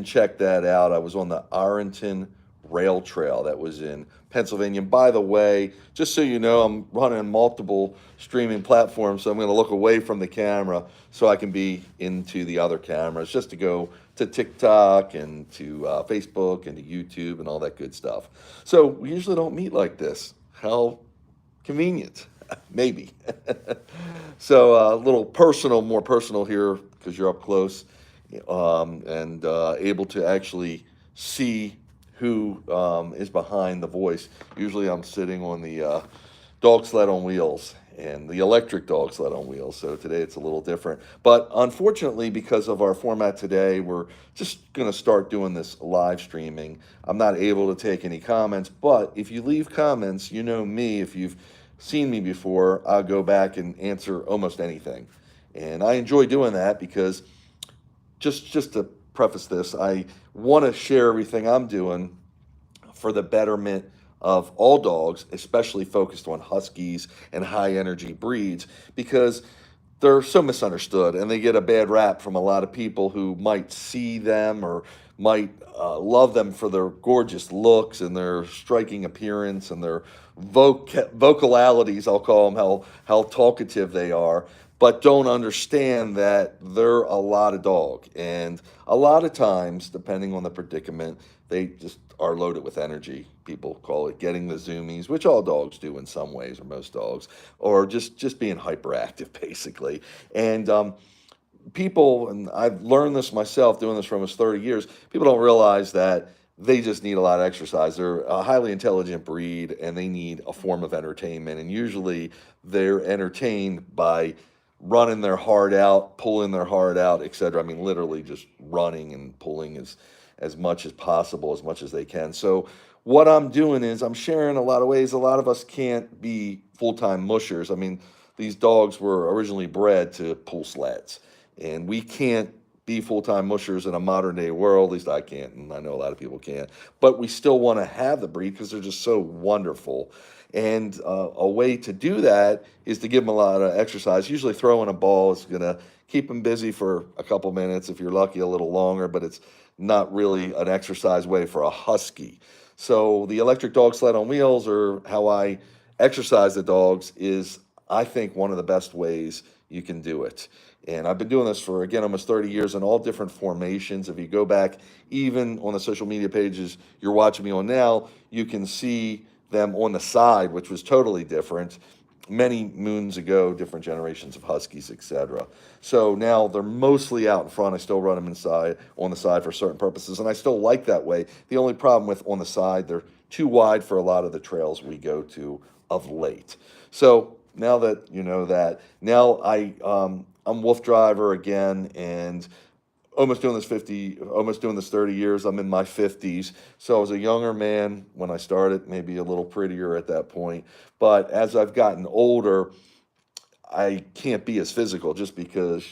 check that out, I was on the Arlington Rail Trail that was in Pennsylvania. And by the way, just so you know, I'm running multiple streaming platforms, so I'm going to look away from the camera so I can be into the other cameras, just to go to TikTok and to Facebook and to YouTube and all that good stuff. So we usually don't meet like this. How convenient, maybe. So a little personal, more personal here because you're up close and able to actually see who is behind the voice. Usually I'm sitting on the dog sled on wheels and the electric dog sled on wheels. So today it's a little different. But unfortunately, because of our format today, we're just going to start doing this live streaming. I'm not able to take any comments, but if you leave comments, you know me, if you've seen me before, I'll go back and answer almost anything. And I enjoy doing that because just to preface this, I want to share everything I'm doing for the betterment of all dogs, especially focused on huskies and high energy breeds, because they're so misunderstood and they get a bad rap from a lot of people who might see them or might love them for their gorgeous looks and their striking appearance and their vocalities, I'll call them, how talkative they are, but don't understand that they're a lot of dog. And a lot of times, depending on the predicament, they just are loaded with energy. People call it getting the zoomies, which all dogs do in some ways, or most dogs, or just being hyperactive, basically. And people, and I've learned this myself doing this for almost 30 years, people don't realize that they just need a lot of exercise. They're a highly intelligent breed and they need a form of entertainment. And usually they're entertained by running their heart out, pulling their heart out, etc. I mean, literally just running and pulling as much as possible, as much as they can. So what I'm doing is I'm sharing a lot of ways. A lot of us can't be full-time mushers. I mean, these dogs were originally bred to pull sleds, and we can't be full-time mushers in a modern day world. At least I can't, and I know a lot of people can't. But we still want to have the breed because they're just so wonderful. And a way to do that is to give them a lot of exercise. Usually throwing a ball is going to keep them busy for a couple minutes, if you're lucky a little longer, but it's not really an exercise way for a husky. So the electric dog sled on wheels, or how I exercise the dogs, is I think one of the best ways you can do it. And I've been doing this for, again, almost 30 years in all different formations. If you go back, even on the social media pages you're watching me on now, you can see them on the side, which was totally different many moons ago, different generations of huskies, etc. So now they're mostly out in front. I still run them inside on the side for certain purposes, and I still like that way. The only problem with on the side, they're too wide for a lot of the trails we go to of late. So now that you know that, now I'm WooFDriver again, and almost doing this 30 years. I'm in my 50s. So I was a younger man when I started, maybe a little prettier at that point. But as I've gotten older, I can't be as physical just because,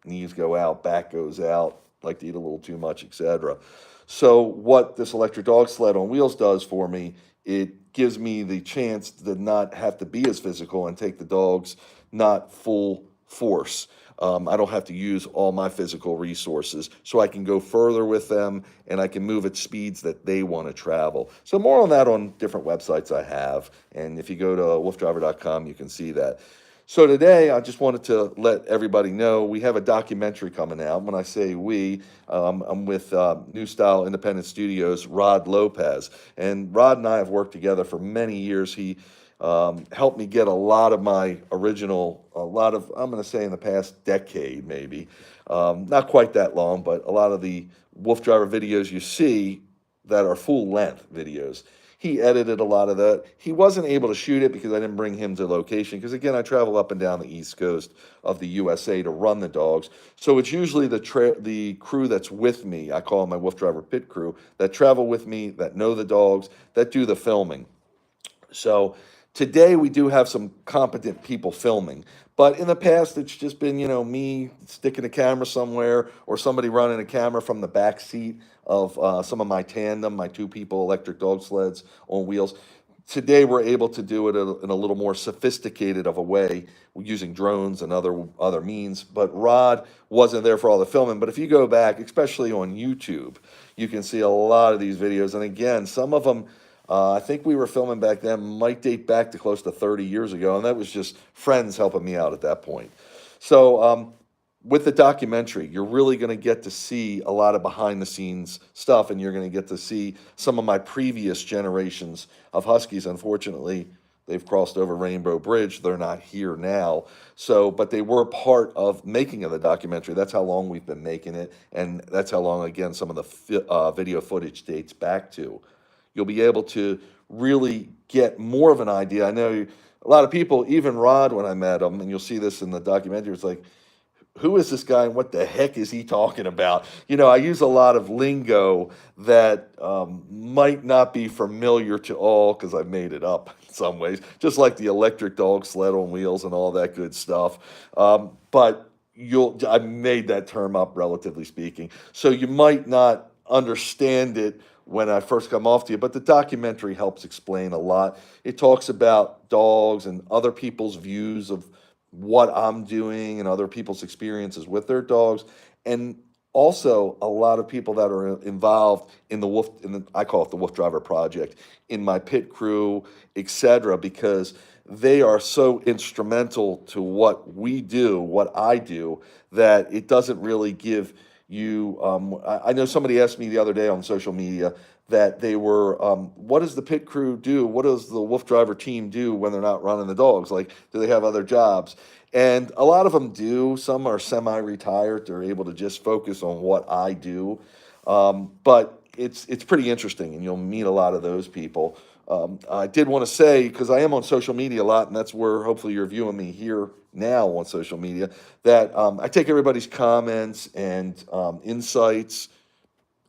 knees go out, back goes out, like to eat a little too much, etc. So what this electric dog sled on wheels does for me, it gives me the chance to not have to be as physical and take the dogs not full force. I don't have to use all my physical resources, so I can go further with them and I can move at speeds that they want to travel. So more on that on different websites I have, and if you go to woofdriver.com, you can see that. So today, I just wanted to let everybody know we have a documentary coming out. When I say we, I'm with New Style Independent Studios, Rod Lopez. And Rod and I have worked together for many years. He helped me get a lot of my original, I'm going to say in the past decade maybe, not quite that long, but a lot of the WooFDriver videos you see that are full length videos. He edited a lot of that. He wasn't able to shoot it because I didn't bring him to location. Because again, I travel up and down the East Coast of the USA to run the dogs. So it's usually the crew that's with me. I call them my WooFDriver pit crew that travel with me, that know the dogs, that do the filming. So today we do have some competent people filming, but in the past it's just been, me sticking a camera somewhere or somebody running a camera from the back seat of some of my tandem, my two people electric dog sleds on wheels. Today we're able to do it in a little more sophisticated of a way using drones and other means. But Rod wasn't there for all the filming. But if you go back, especially on YouTube, you can see a lot of these videos. And again, some of them, I think we were filming back then, might date back to close to 30 years ago. And that was just friends helping me out at that point. So with the documentary, you're really going to get to see a lot of behind the scenes stuff, and you're going to get to see some of my previous generations of Huskies. Unfortunately, they've crossed over Rainbow Bridge. They're not here now. So, but they were part of making of the documentary. That's how long we've been making it, and that's how long, again, some of the video footage dates back to. You'll be able to really get more of an idea. I know a lot of people, even Rod, when I met him, and you'll see this in the documentary, it's like, who is this guy and what the heck is he talking about? You know, I use a lot of lingo that might not be familiar to all because I've made it up in some ways, just like the electric dog sled on wheels and all that good stuff. But I made that term up, relatively speaking. So you might not understand it when I first come off to you, but the documentary helps explain a lot. It talks about dogs and other people's views of what I'm doing and other people's experiences with their dogs, and also a lot of people that are involved in I call it the WooFDriver project, in my pit crew, etc., because they are so instrumental to what we do, what I do, that it doesn't really give you. I know somebody asked me the other day on social media that they were, what does the pit crew do? What does the WooFDriver team do when they're not running the dogs? Like, do they have other jobs? And a lot of them do. Some are semi-retired. They're able to just focus on what I do. But it's pretty interesting, and you'll meet a lot of those people. I did want to say, because I am on social media a lot, and that's where hopefully you're viewing me here now on social media, that I take everybody's comments and insights,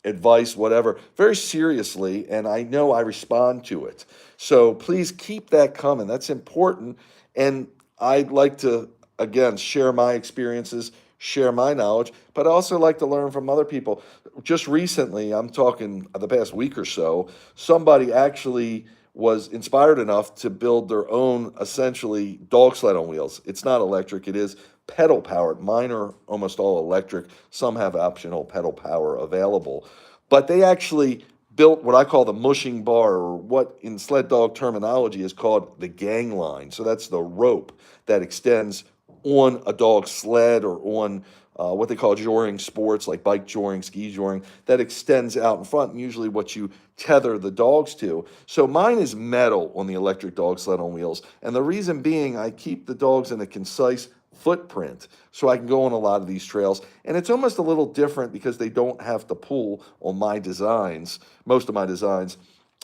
advice, whatever, very seriously, and I know I respond to it. So please keep that coming. That's important. And I'd like to, again, share my experiences, share my knowledge, but I also like to learn from other people. Just recently, I'm talking the past week or so, somebody actually was inspired enough to build their own, essentially, dog sled on wheels. It's not electric, it is pedal powered. Mine are almost all electric. Some have optional pedal power available. But they actually built what I call the mushing bar, or what in sled dog terminology is called the gang line. So that's the rope that extends on a dog sled, or on what they call joring sports, like bike joring, ski joring, that extends out in front, and usually what you tether the dogs to. So mine is metal on the electric dog sled on wheels. And the reason being, I keep the dogs in a concise footprint so I can go on a lot of these trails. And it's almost a little different because they don't have to pull on my designs, most of my designs,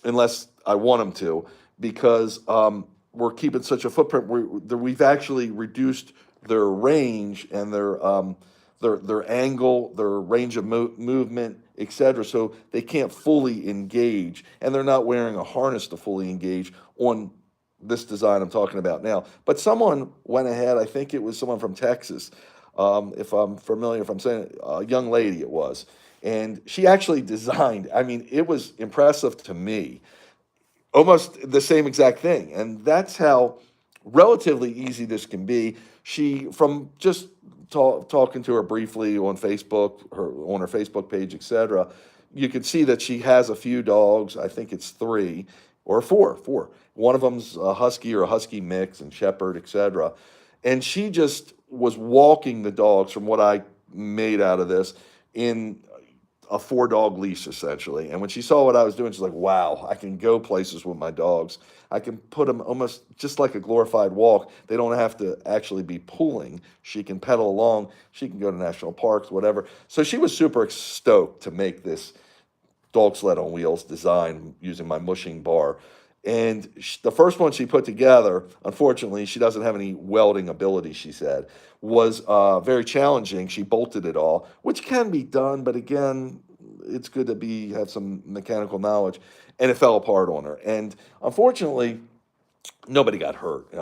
unless I want them to, because we're keeping such a footprint. We've actually reduced their range and their angle, their range of movement, etc. So they can't fully engage, and they're not wearing a harness to fully engage on this design I'm talking about now. But someone went ahead, I think it was someone from Texas, if I'm familiar, if I'm saying it, a young lady it was, and she actually designed, I mean, it was impressive to me, almost the same exact thing. And that's how relatively easy this can be. She, from just talking to her briefly on Facebook, on her Facebook page, etc., you can see that she has a few dogs. I think it's 3 or 4. One of them's a husky or a husky mix and shepherd, etc. And she just was walking the dogs, from what I made out of this, in a 4-dog leash, essentially. And when she saw what I was doing, she's like, wow, I can go places with my dogs. I can put them almost just like a glorified walk. They don't have to actually be pulling. She can pedal along. She can go to national parks, whatever. So she was super stoked to make this dog sled on wheels design using my mushing bar. And the first one she put together, unfortunately, she doesn't have any welding ability, she said, was very challenging. She bolted it all, which can be done, but again, it's good to have some mechanical knowledge, and it fell apart on her. And unfortunately, nobody got hurt.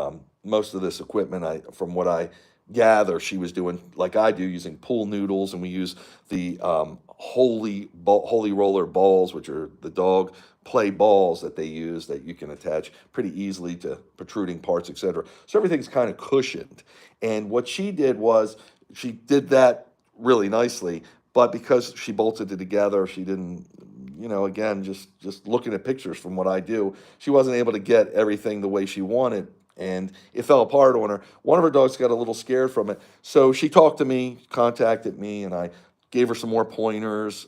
Most of this equipment, from what I gather. She was doing like I do, using pool noodles, and we use the holy roller balls, which are the dog play balls that they use that you can attach pretty easily to protruding parts, etc. So everything's kind of cushioned. And what she did was she did that really nicely, but because she bolted it together, she didn't, again, just looking at pictures from what I do, she wasn't able to get everything the way she wanted, and it fell apart on her. One of her dogs got a little scared from it, so she talked to me, contacted me, and I gave her some more pointers,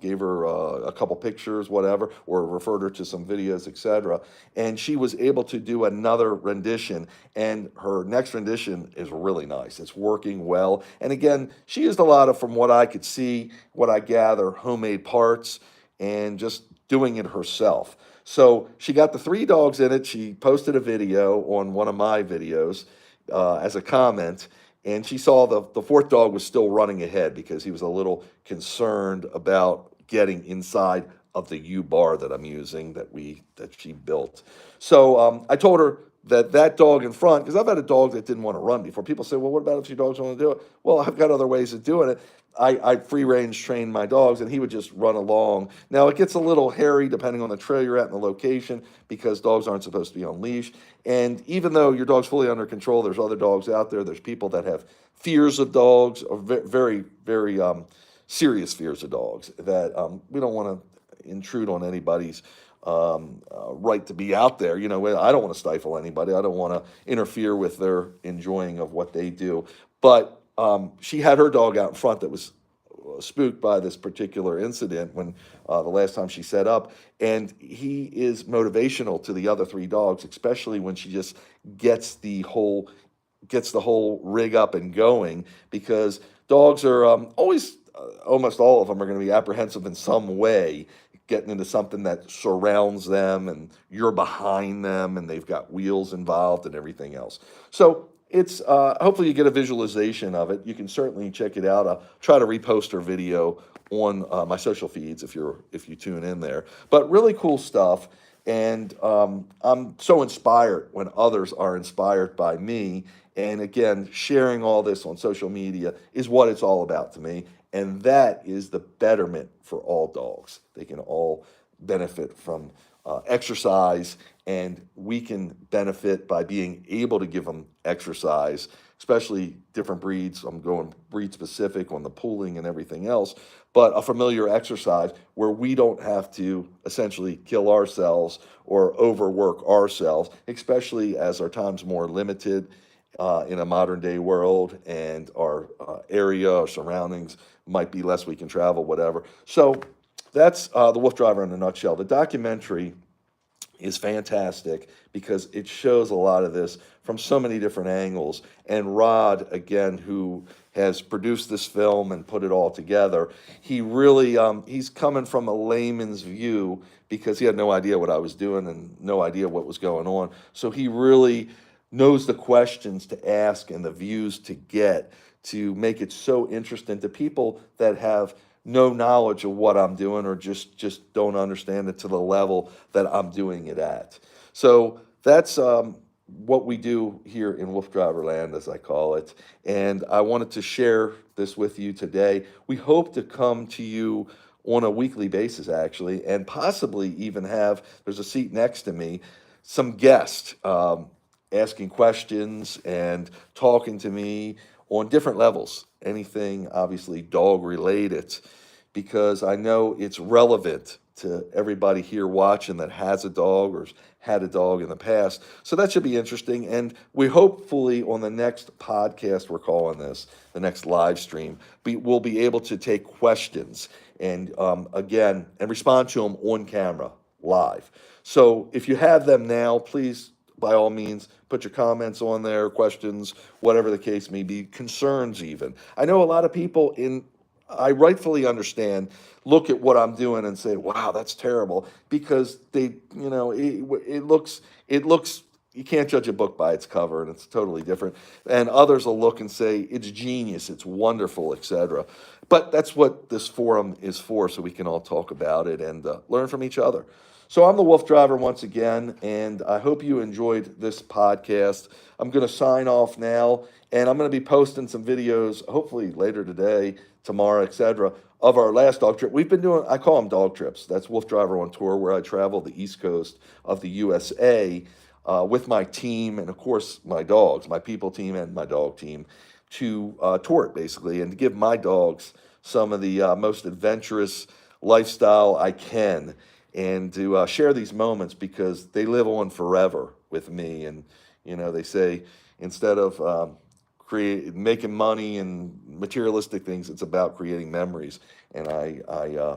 gave her a couple pictures, whatever, or referred her to some videos, etc. And she was able to do another rendition, and her next rendition is really nice. It's working well. And again, she used a lot of, from what I could see, what I gather, homemade parts, and just doing it herself. So she got the 3 dogs in it. She posted a video on one of my videos as a comment, and she saw the 4th dog was still running ahead because he was a little concerned about getting inside of the U-bar that I'm using that she built. So I told her that dog in front, because I've had a dog that didn't want to run before. People say, well, what about if your dogs want to do it? Well, I've got other ways of doing it. I free range train my dogs, and he would just run along. Now, it gets a little hairy depending on the trail you're at and the location, because dogs aren't supposed to be on leash. And even though your dog's fully under control, there's other dogs out there. There's people that have fears of dogs, or very, very serious fears of dogs that we don't want to intrude on anybody's right to be out there. I don't want to stifle anybody. I don't want to interfere with their enjoying of what they do. But she had her dog out in front that was spooked by this particular incident when the last time she set up, and he is motivational to the other 3 dogs, especially when she just gets the whole rig up and going, because dogs are always, almost all of them are going to be apprehensive in some way, getting into something that surrounds them and you're behind them and they've got wheels involved and everything else. So it's hopefully you get a visualization of it. You can certainly check it out. I'll try to repost her video on my social feeds if you tune in there. But really cool stuff, and I'm so inspired when others are inspired by me. And again, sharing all this on social media is what it's all about to me, and that is the betterment for all dogs. They can all benefit from exercise, and we can benefit by being able to give them exercise, especially different breeds. I'm going breed specific on the pooling and everything else, but a familiar exercise where we don't have to essentially kill ourselves or overwork ourselves, especially as our time's more limited in a modern day world, and our area or surroundings might be less, we can travel, whatever. So that's the WooFDriver in a nutshell. The documentary is fantastic because it shows a lot of this from so many different angles. And Rod, again, who has produced this film and put it all together, he really, he's coming from a layman's view because he had no idea what I was doing and no idea what was going on. So he really knows the questions to ask and the views to get to make it so interesting to people that have no knowledge of what I'm doing, or just don't understand it to the level that I'm doing it at. So that's what we do here in WooFDriver land, as I call it. And I wanted to share this with you today. We hope to come to you on a weekly basis, actually, and possibly even have, there's a seat next to me, some guests asking questions and talking to me on different levels, anything obviously dog related, because I know it's relevant to everybody here watching that has a dog or had a dog in the past. So that should be interesting. And we hopefully on the next podcast, we're calling this, the next live stream, we'll be able to take questions and again, and respond to them on camera live. So if you have them now, please, by all means, put your comments on there, questions, whatever the case may be, concerns even. I know a lot of people I rightfully understand, look at what I'm doing and say, wow, that's terrible, because they, it looks, you can't judge a book by its cover, and it's totally different. And others will look and say, it's genius, it's wonderful, etc. But that's what this forum is for, so we can all talk about it and learn from each other. So I'm the WooFDriver once again, and I hope you enjoyed this podcast. I'm going to sign off now, and I'm going to be posting some videos, hopefully later today, tomorrow, etc., of our last dog trip. We've been doing, I call them dog trips. That's WooFDriver on Tour, where I travel the East Coast of the USA with my team and, of course, my dogs, my people team and my dog team, to tour it, basically, and to give my dogs some of the most adventurous lifestyle I can, and to share these moments because they live on forever with me. And they say instead of making money and materialistic things, it's about creating memories. And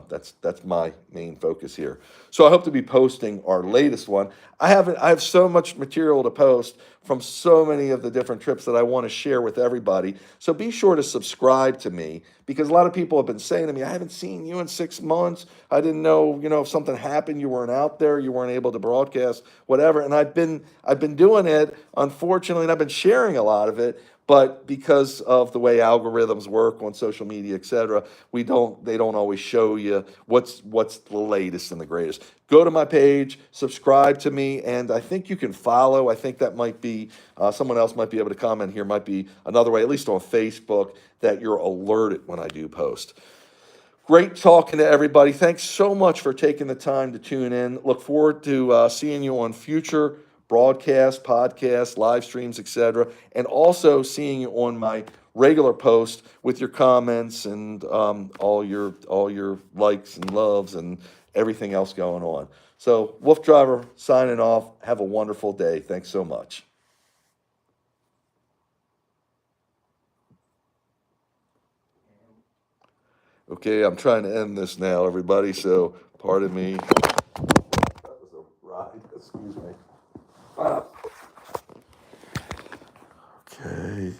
that's my main focus here. So I hope to be posting our latest one. I have so much material to post from so many of the different trips that I want to share with everybody. So be sure to subscribe to me, because a lot of people have been saying to me, I haven't seen you in 6 months. I didn't know, if something happened, you weren't out there, you weren't able to broadcast, whatever. And I've been doing it, unfortunately, and I've been sharing a lot of it. But because of the way algorithms work on social media, etc., they don't always show you what's the latest and the greatest. Go to my page, subscribe to me, and I think you can follow. I think that might be someone else might be able to comment here. Might be another way, at least on Facebook, that you're alerted when I do post. Great talking to everybody. Thanks so much for taking the time to tune in. Look forward to seeing you on future broadcasts, podcasts, live streams, etc., and also seeing you on my regular post with your comments and all your likes and loves and everything else going on. So, WooFDriver signing off. Have a wonderful day. Thanks so much. Okay, I'm trying to end this now, everybody, so pardon me. That was a ride. Excuse me. Okay.